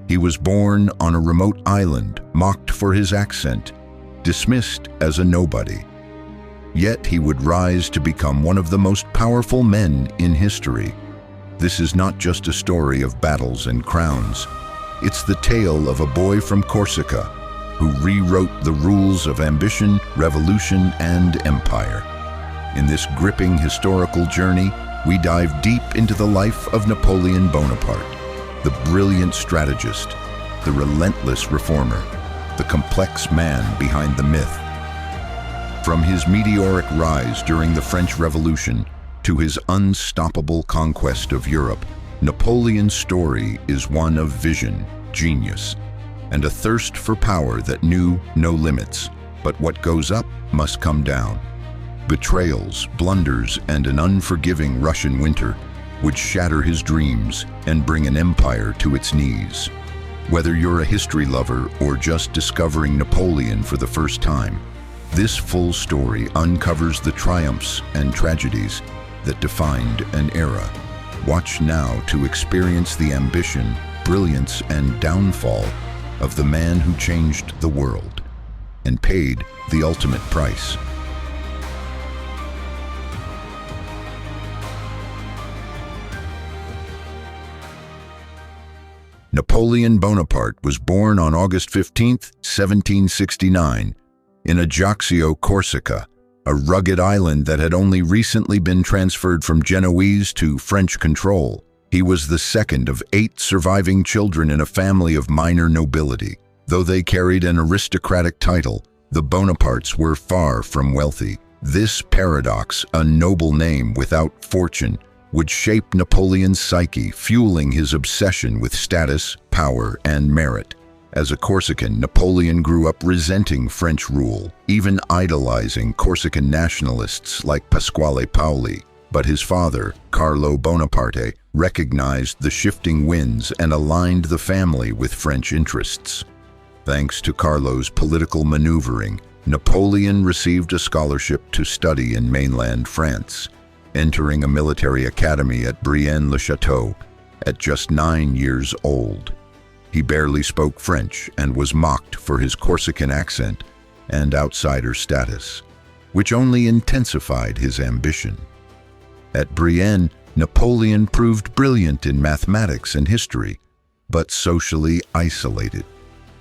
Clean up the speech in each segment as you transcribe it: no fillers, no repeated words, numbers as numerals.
He was born on a remote island, mocked for his accent, dismissed as a nobody. Yet he would rise to become one of the most powerful men in history. This is not just a story of battles and crowns. It's the tale of a boy from Corsica who rewrote the rules of ambition, revolution, and empire. In this gripping historical journey, we dive deep into the life of Napoleon Bonaparte, the brilliant strategist, the relentless reformer, the complex man behind the myth. From his meteoric rise during the French Revolution to his unstoppable conquest of Europe, Napoleon's story is one of vision, genius, and a thirst for power that knew no limits. But what goes up must come down. Betrayals, blunders, and an unforgiving Russian winter would shatter his dreams and bring an empire to its knees. Whether you're a history lover or just discovering Napoleon for the first time, this full story uncovers the triumphs and tragedies that defined an era. Watch now to experience the ambition, brilliance, and downfall of the man who changed the world and paid the ultimate price. Napoleon Bonaparte was born on August 15, 1769, in Ajaccio, Corsica, a rugged island that had only recently been transferred from Genoese to French control. He was the second of 8 surviving children in a family of minor nobility. Though they carried an aristocratic title, the Bonapartes were far from wealthy. This paradox, a noble name without fortune, would shape Napoleon's psyche, fueling his obsession with status, power, and merit. As a Corsican, Napoleon grew up resenting French rule, even idolizing Corsican nationalists like Pasquale Paoli. But his father, Carlo Bonaparte, recognized the shifting winds and aligned the family with French interests. Thanks to Carlo's political maneuvering, Napoleon received a scholarship to study in mainland France, entering a military academy at Brienne-le-Château at just 9 years old. He barely spoke French and was mocked for his Corsican accent and outsider status, which only intensified his ambition. At Brienne, Napoleon proved brilliant in mathematics and history, but socially isolated.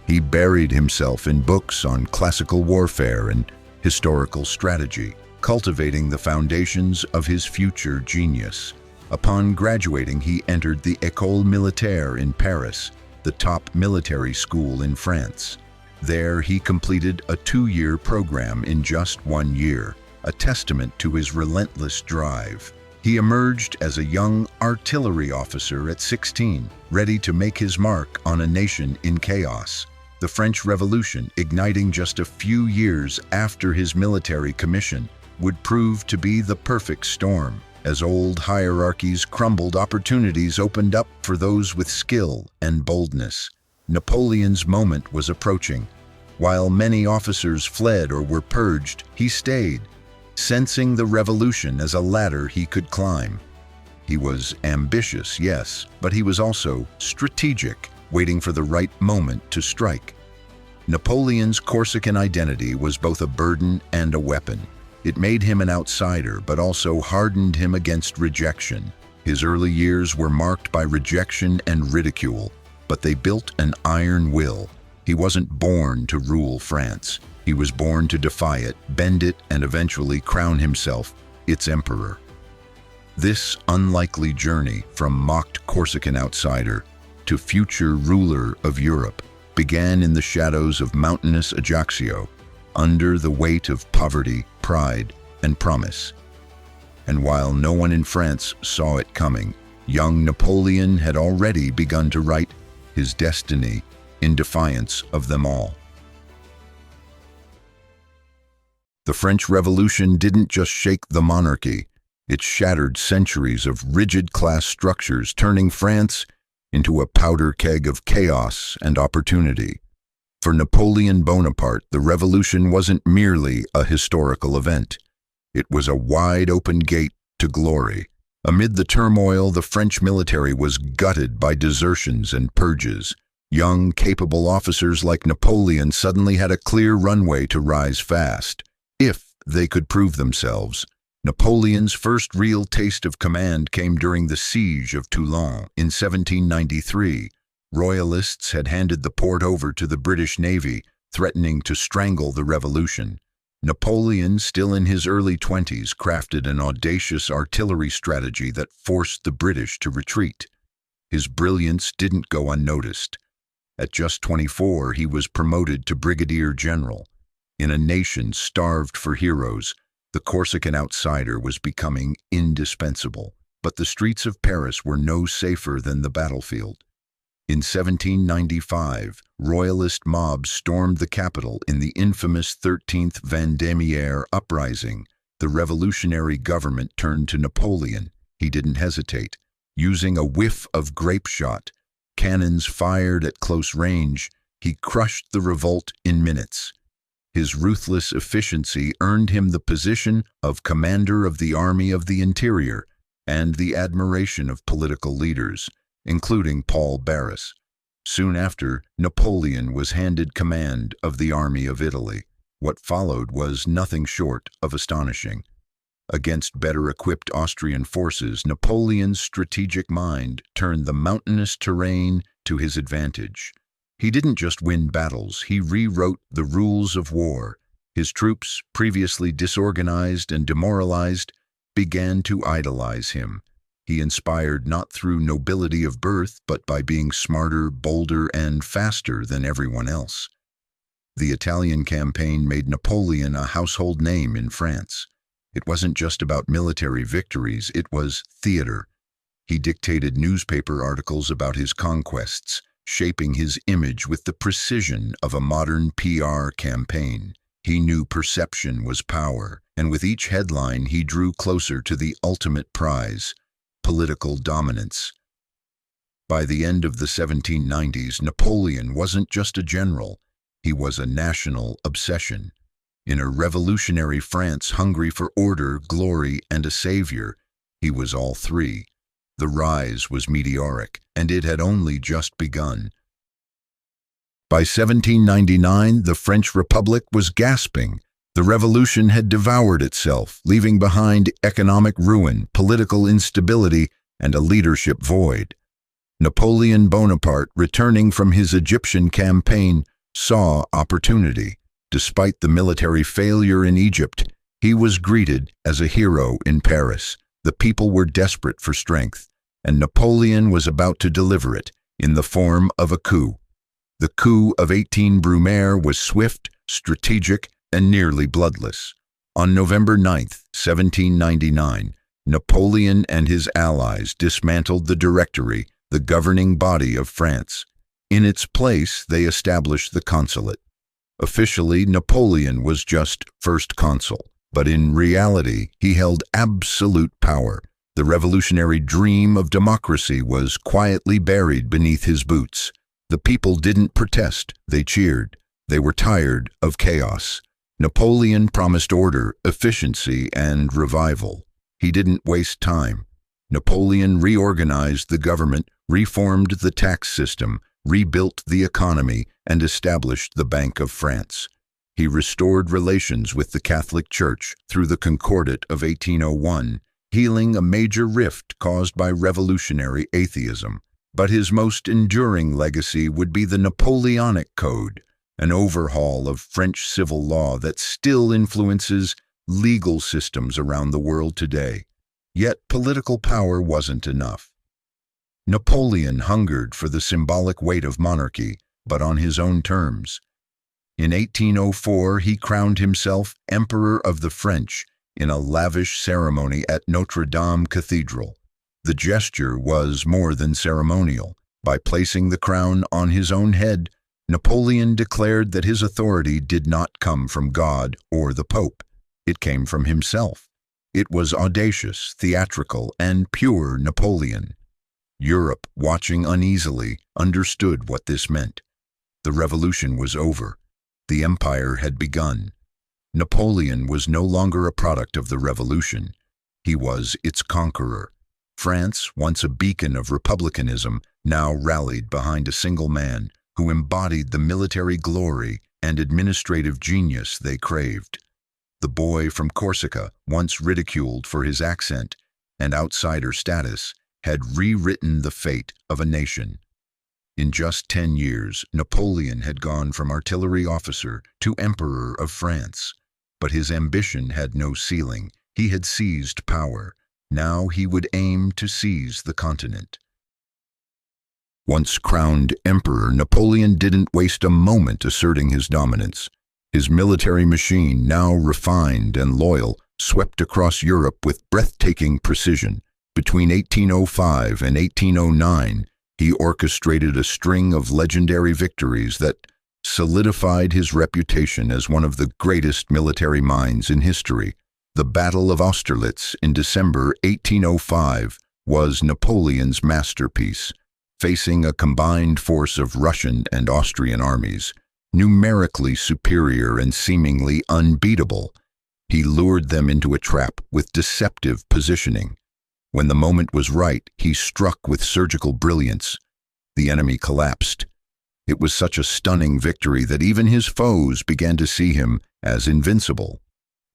He buried himself in books on classical warfare and historical strategy, cultivating the foundations of his future genius. Upon graduating, he entered the École Militaire in Paris, the top military school in France. There, he completed a 2-year program in just 1 year, a testament to his relentless drive. He emerged as a young artillery officer at 16, ready to make his mark on a nation in chaos. The French Revolution, igniting just a few years after his military commission, would prove to be the perfect storm. As old hierarchies crumbled, opportunities opened up for those with skill and boldness. Napoleon's moment was approaching. While many officers fled or were purged, he stayed, sensing the revolution as a ladder he could climb. He was ambitious, yes, but he was also strategic, waiting for the right moment to strike. Napoleon's Corsican identity was both a burden and a weapon. It made him an outsider, but also hardened him against rejection. His early years were marked by rejection and ridicule, but they built an iron will. He wasn't born to rule France. He was born to defy it, bend it, and eventually crown himself its emperor. This unlikely journey from mocked Corsican outsider to future ruler of Europe began in the shadows of mountainous Ajaccio, under the weight of poverty, pride, and promise. And while no one in France saw it coming, young Napoleon had already begun to write his destiny in defiance of them all. The French Revolution didn't just shake the monarchy, it shattered centuries of rigid class structures, turning France into a powder keg of chaos and opportunity. For Napoleon Bonaparte, the revolution wasn't merely a historical event. It was a wide-open gate to glory. Amid the turmoil, the French military was gutted by desertions and purges. Young, capable officers like Napoleon suddenly had a clear runway to rise fast, if they could prove themselves. Napoleon's first real taste of command came during the siege of Toulon in 1793. Royalists had handed the port over to the British Navy, threatening to strangle the revolution. Napoleon, still in his early 20s, crafted an audacious artillery strategy that forced the British to retreat. His brilliance didn't go unnoticed. At just 24, he was promoted to brigadier general. In a nation starved for heroes, the Corsican outsider was becoming indispensable. But the streets of Paris were no safer than the battlefield. In 1795, royalist mobs stormed the capital in the infamous 13th Vendémiaire uprising. The revolutionary government turned to Napoleon. He didn't hesitate. Using a whiff of grape shot, cannons fired at close range, he crushed the revolt in minutes. His ruthless efficiency earned him the position of Commander of the Army of the Interior and the admiration of political leaders, including Paul Barras. Soon after, Napoleon was handed command of the Army of Italy. What followed was nothing short of astonishing. Against better-equipped Austrian forces, Napoleon's strategic mind turned the mountainous terrain to his advantage. He didn't just win battles, he rewrote the rules of war. His troops, previously disorganized and demoralized, began to idolize him. He inspired not through nobility of birth, but by being smarter, bolder, and faster than everyone else. The Italian campaign made Napoleon a household name in France. It wasn't just about military victories, it was theater. He dictated newspaper articles about his conquests, shaping his image with the precision of a modern PR campaign. He knew perception was power, and with each headline he drew closer to the ultimate prize, political dominance. By the end of the 1790s, Napoleon wasn't just a general, he was a national obsession. In a revolutionary France hungry for order, glory, and a savior, he was all three. The rise was meteoric, and it had only just begun. By 1799, the French Republic was gasping. The revolution had devoured itself, leaving behind economic ruin, political instability, and a leadership void. Napoleon Bonaparte, returning from his Egyptian campaign, saw opportunity. Despite the military failure in Egypt, he was greeted as a hero in Paris. The people were desperate for strength, and Napoleon was about to deliver it in the form of a coup. The coup of 18 Brumaire was swift, strategic, and nearly bloodless. On November 9, 1799, Napoleon and his allies dismantled the Directory, the governing body of France. In its place, they established the consulate. Officially, Napoleon was just first consul, but in reality, he held absolute power. The revolutionary dream of democracy was quietly buried beneath his boots. The people didn't protest, they cheered. They were tired of chaos. Napoleon promised order, efficiency, and revival. He didn't waste time. Napoleon reorganized the government, reformed the tax system, rebuilt the economy, and established the Bank of France. He restored relations with the Catholic Church through the Concordat of 1801, healing a major rift caused by revolutionary atheism. But his most enduring legacy would be the Napoleonic Code, an overhaul of French civil law that still influences legal systems around the world today. Yet political power wasn't enough. Napoleon hungered for the symbolic weight of monarchy, but on his own terms. In 1804, he crowned himself Emperor of the French in a lavish ceremony at Notre Dame Cathedral. The gesture was more than ceremonial. By placing the crown on his own head, Napoleon declared that his authority did not come from God or the Pope. It came from himself. It was audacious, theatrical, and pure Napoleon. Europe, watching uneasily, understood what this meant. The revolution was over. The empire had begun. Napoleon was no longer a product of the revolution. He was its conqueror. France, once a beacon of republicanism, now rallied behind a single man, who embodied the military glory and administrative genius they craved. The boy from Corsica, once ridiculed for his accent and outsider status, had rewritten the fate of a nation. In just 10 years, Napoleon had gone from artillery officer to Emperor of France. But his ambition had no ceiling. He had seized power. Now he would aim to seize the continent. Once crowned emperor, Napoleon didn't waste a moment asserting his dominance. His military machine, now refined and loyal, swept across Europe with breathtaking precision. Between 1805 and 1809, he orchestrated a string of legendary victories that solidified his reputation as one of the greatest military minds in history. The Battle of Austerlitz in December 1805 was Napoleon's masterpiece. Facing a combined force of Russian and Austrian armies, numerically superior and seemingly unbeatable, he lured them into a trap with deceptive positioning. When the moment was right, he struck with surgical brilliance. The enemy collapsed. It was such a stunning victory that even his foes began to see him as invincible.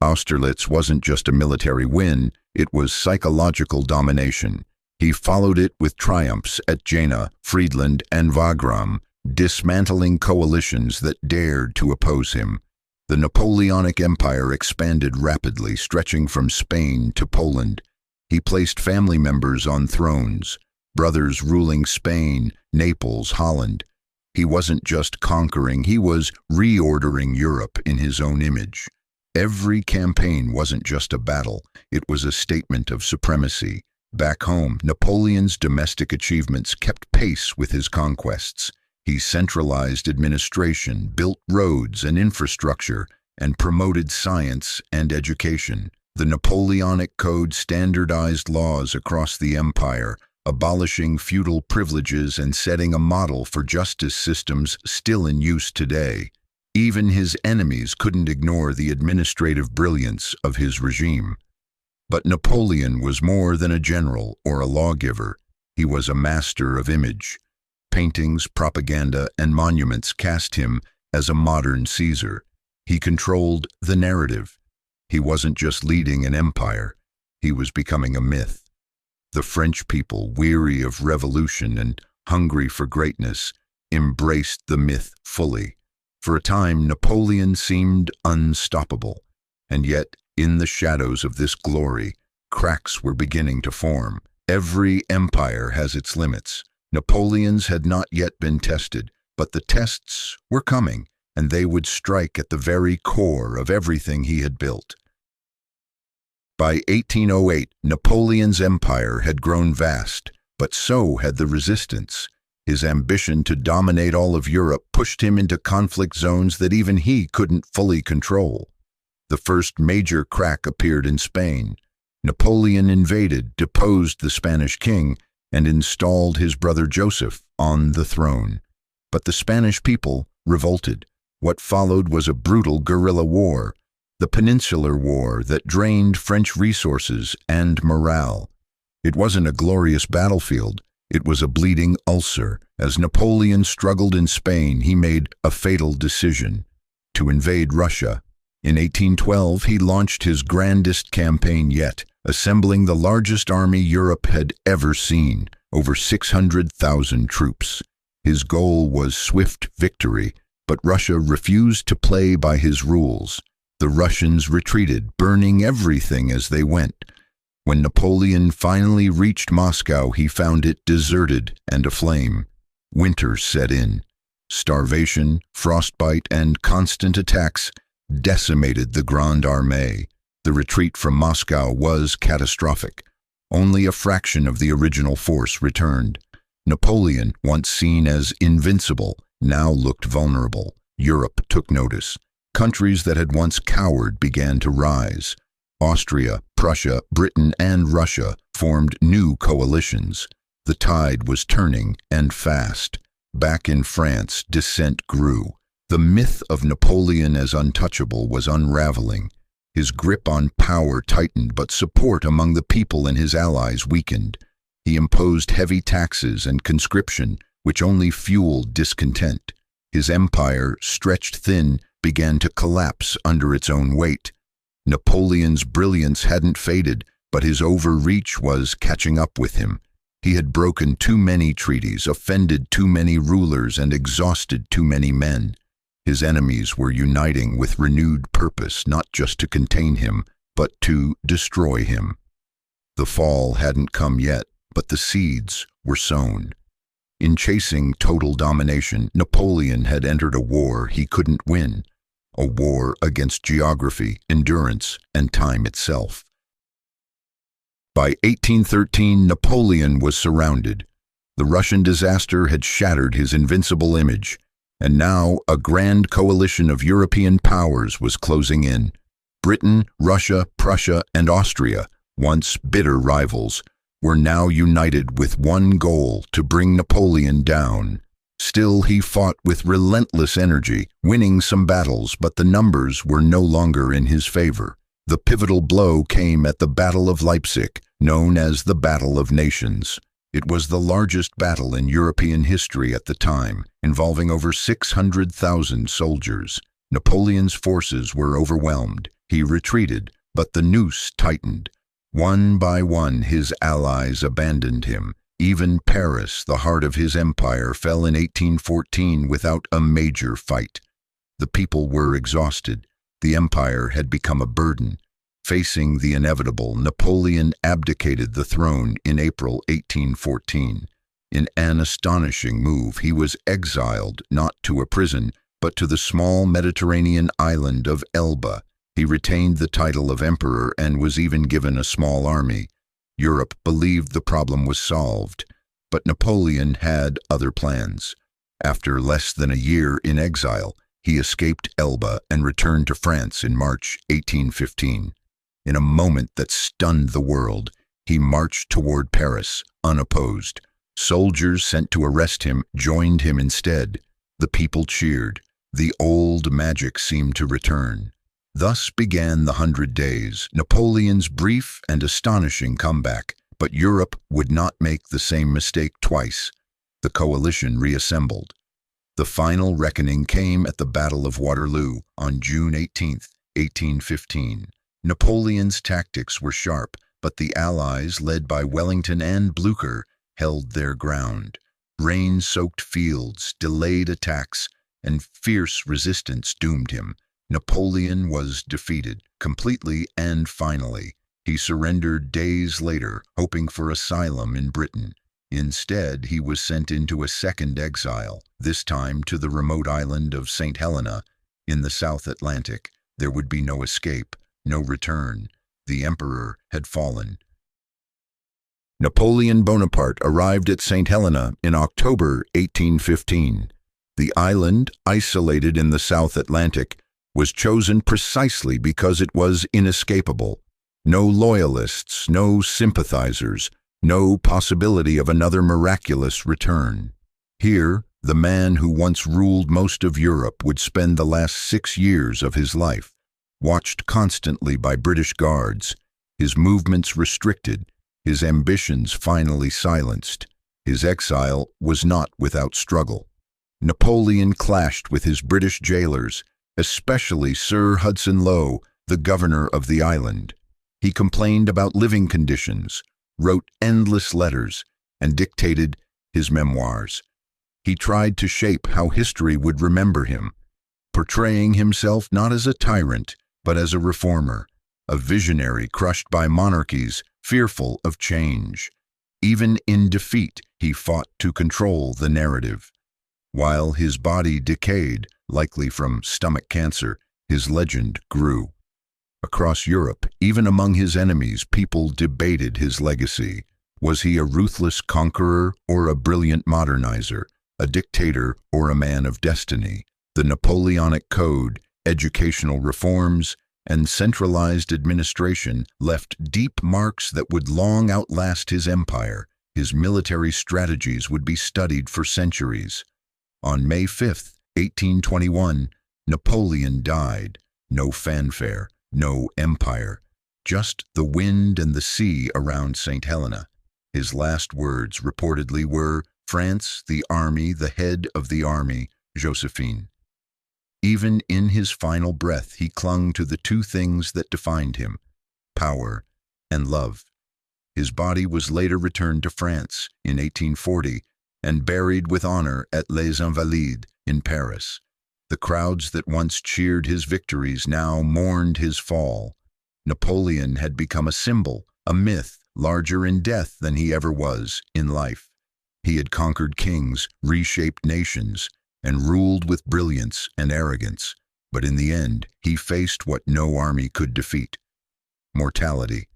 Austerlitz wasn't just a military win, it was psychological domination. He followed it with triumphs at Jena, Friedland, and Wagram, dismantling coalitions that dared to oppose him. The Napoleonic Empire expanded rapidly, stretching from Spain to Poland. He placed family members on thrones, brothers ruling Spain, Naples, Holland. He wasn't just conquering, he was reordering Europe in his own image. Every campaign wasn't just a battle, it was a statement of supremacy. Back home, Napoleon's domestic achievements kept pace with his conquests. He centralized administration, built roads and infrastructure, and promoted science and education. The Napoleonic Code standardized laws across the empire, abolishing feudal privileges and setting a model for justice systems still in use today. Even his enemies couldn't ignore the administrative brilliance of his regime. But Napoleon was more than a general or a lawgiver. He was a master of image. Paintings, propaganda, and monuments cast him as a modern Caesar. He controlled the narrative. He wasn't just leading an empire, he was becoming a myth. The French people, weary of revolution and hungry for greatness, embraced the myth fully. For a time, Napoleon seemed unstoppable, and yet, in the shadows of this glory, cracks were beginning to form. Every empire has its limits. Napoleon's had not yet been tested, but the tests were coming, and they would strike at the very core of everything he had built. By 1808, Napoleon's empire had grown vast, but so had the resistance. His ambition to dominate all of Europe pushed him into conflict zones that even he couldn't fully control. The first major crack appeared in Spain. Napoleon invaded, deposed the Spanish king, and installed his brother Joseph on the throne. But the Spanish people revolted. What followed was a brutal guerrilla war, the Peninsular War that drained French resources and morale. It wasn't a glorious battlefield, it was a bleeding ulcer. As Napoleon struggled in Spain, he made a fatal decision: to invade Russia. In 1812, he launched his grandest campaign yet, assembling the largest army Europe had ever seen, over 600,000 troops. His goal was swift victory, but Russia refused to play by his rules. The Russians retreated, burning everything as they went. When Napoleon finally reached Moscow, he found it deserted and aflame. Winter set in. Starvation, frostbite, and constant attacks decimated the Grande Armée. The retreat from Moscow was catastrophic. Only a fraction of the original force returned. Napoleon, once seen as invincible, now looked vulnerable. Europe took notice. Countries that had once cowered began to rise. Austria, Prussia, Britain, and Russia formed new coalitions. The tide was turning, and fast. Back in France, dissent grew. The myth of Napoleon as untouchable was unraveling. His grip on power tightened, but support among the people and his allies weakened. He imposed heavy taxes and conscription, which only fueled discontent. His empire, stretched thin, began to collapse under its own weight. Napoleon's brilliance hadn't faded, but his overreach was catching up with him. He had broken too many treaties, offended too many rulers, and exhausted too many men. His enemies were uniting with renewed purpose, not just to contain him, but to destroy him. The fall hadn't come yet, but the seeds were sown. In chasing total domination, Napoleon had entered a war he couldn't win, a war against geography, endurance, and time itself. By 1813, Napoleon was surrounded. The Russian disaster had shattered his invincible image, and now a grand coalition of European powers was closing in. Britain, Russia, Prussia, and Austria, once bitter rivals, were now united with one goal: to bring Napoleon down. Still, he fought with relentless energy, winning some battles, but the numbers were no longer in his favor. The pivotal blow came at the Battle of Leipzig, known as the Battle of Nations. It was the largest battle in European history at the time, involving over 600,000 soldiers. Napoleon's forces were overwhelmed. He retreated, but the noose tightened. One by one, his allies abandoned him. Even Paris, the heart of his empire, fell in 1814 without a major fight. The people were exhausted. The empire had become a burden. Facing the inevitable, Napoleon abdicated the throne in April 1814. In an astonishing move, he was exiled not to a prison, but to the small Mediterranean island of Elba. He retained the title of emperor and was even given a small army. Europe believed the problem was solved, but Napoleon had other plans. After less than a year in exile, he escaped Elba and returned to France in March 1815. In a moment that stunned the world, he marched toward Paris, unopposed. Soldiers sent to arrest him joined him instead. The people cheered. The old magic seemed to return. Thus began the 100 Days, Napoleon's brief and astonishing comeback. But Europe would not make the same mistake twice. The coalition reassembled. The final reckoning came at the Battle of Waterloo on June 18, 1815. Napoleon's tactics were sharp, but the Allies, led by Wellington and Blücher, held their ground. Rain-soaked fields, delayed attacks, and fierce resistance doomed him. Napoleon was defeated, completely and finally. He surrendered days later, hoping for asylum in Britain. Instead, he was sent into a second exile, this time to the remote island of St. Helena in the South Atlantic. There would be no escape, no return. The emperor had fallen. Napoleon Bonaparte arrived at St. Helena in October 1815. The island, isolated in the South Atlantic, was chosen precisely because it was inescapable. No loyalists, no sympathizers, no possibility of another miraculous return. Here, the man who once ruled most of Europe would spend the last 6 years of his life, watched constantly by British guards, his movements restricted, his ambitions finally silenced. His exile was not without struggle. Napoleon clashed with his British jailers, especially Sir Hudson Lowe, the governor of the island. He complained about living conditions, wrote endless letters, and dictated his memoirs. He tried to shape how history would remember him, portraying himself not as a tyrant, but as a reformer, a visionary crushed by monarchies, fearful of change. Even in defeat, he fought to control the narrative. While his body decayed, likely from stomach cancer, his legend grew. Across Europe, even among his enemies, people debated his legacy. Was he a ruthless conqueror or a brilliant modernizer, a dictator or a man of destiny? The Napoleonic Code, educational reforms, and centralized administration left deep marks that would long outlast his empire. His military strategies would be studied for centuries. On May 5, 1821, Napoleon died. No fanfare, no empire, just the wind and the sea around St. Helena. His last words reportedly were, France, the army, the head of the army, Josephine. Even in his final breath, he clung to the two things that defined him: power and love. His body was later returned to France in 1840 and buried with honor at Les Invalides in Paris. The crowds that once cheered his victories now mourned his fall. Napoleon had become a symbol, a myth, larger in death than he ever was in life. He had conquered kings, reshaped nations, and ruled with brilliance and arrogance. But in the end, he faced what no army could defeat: mortality.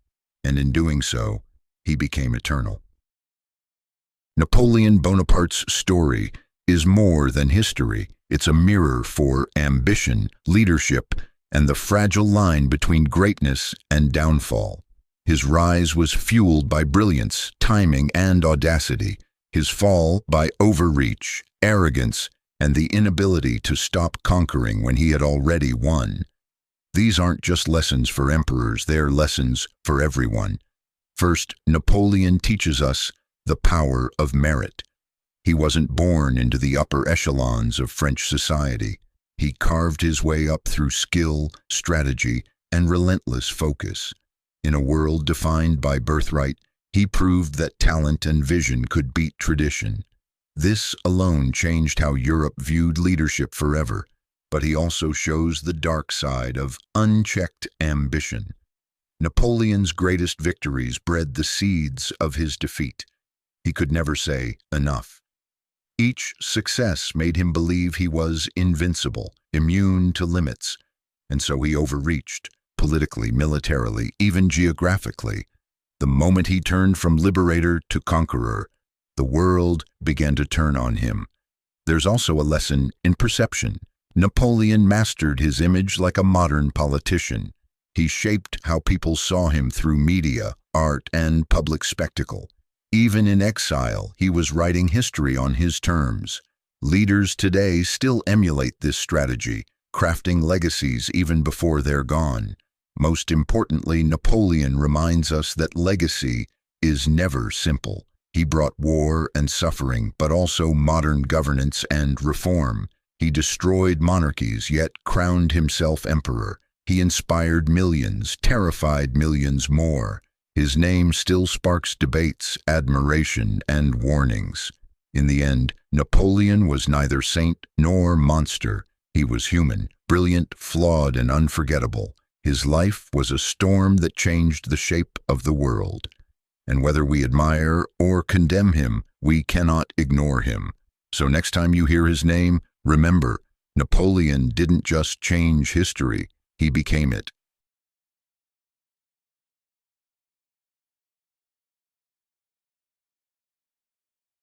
And in doing so, he became eternal. Napoleon Bonaparte's story is more than history. It's a mirror for ambition, leadership, and the fragile line between greatness and downfall. His rise was fueled by brilliance, timing, and audacity. His fall by overreach, arrogance, and the inability to stop conquering when he had already won. These aren't just lessons for emperors, they're lessons for everyone. First, Napoleon teaches us the power of merit. He wasn't born into the upper echelons of French society. He carved his way up through skill, strategy, and relentless focus. In a world defined by birthright, he proved that talent and vision could beat tradition. This alone changed how Europe viewed leadership forever, but he also shows the dark side of unchecked ambition. Napoleon's greatest victories bred the seeds of his defeat. He could never say enough. Each success made him believe he was invincible, immune to limits, and so he overreached, politically, militarily, even geographically. The moment he turned from liberator to conqueror, the world began to turn on him. There's also a lesson in perception. Napoleon mastered his image like a modern politician. He shaped how people saw him through media, art, and public spectacle. Even in exile, he was writing history on his terms. Leaders today still emulate this strategy, crafting legacies even before they're gone. Most importantly, Napoleon reminds us that legacy is never simple. He brought war and suffering, but also modern governance and reform. He destroyed monarchies, yet crowned himself emperor. He inspired millions, terrified millions more. His name still sparks debates, admiration, and warnings. In the end, Napoleon was neither saint nor monster. He was human, brilliant, flawed, and unforgettable. His life was a storm that changed the shape of the world. And whether we admire or condemn him, we cannot ignore him. So next time you hear his name, remember, Napoleon didn't just change history, he became it.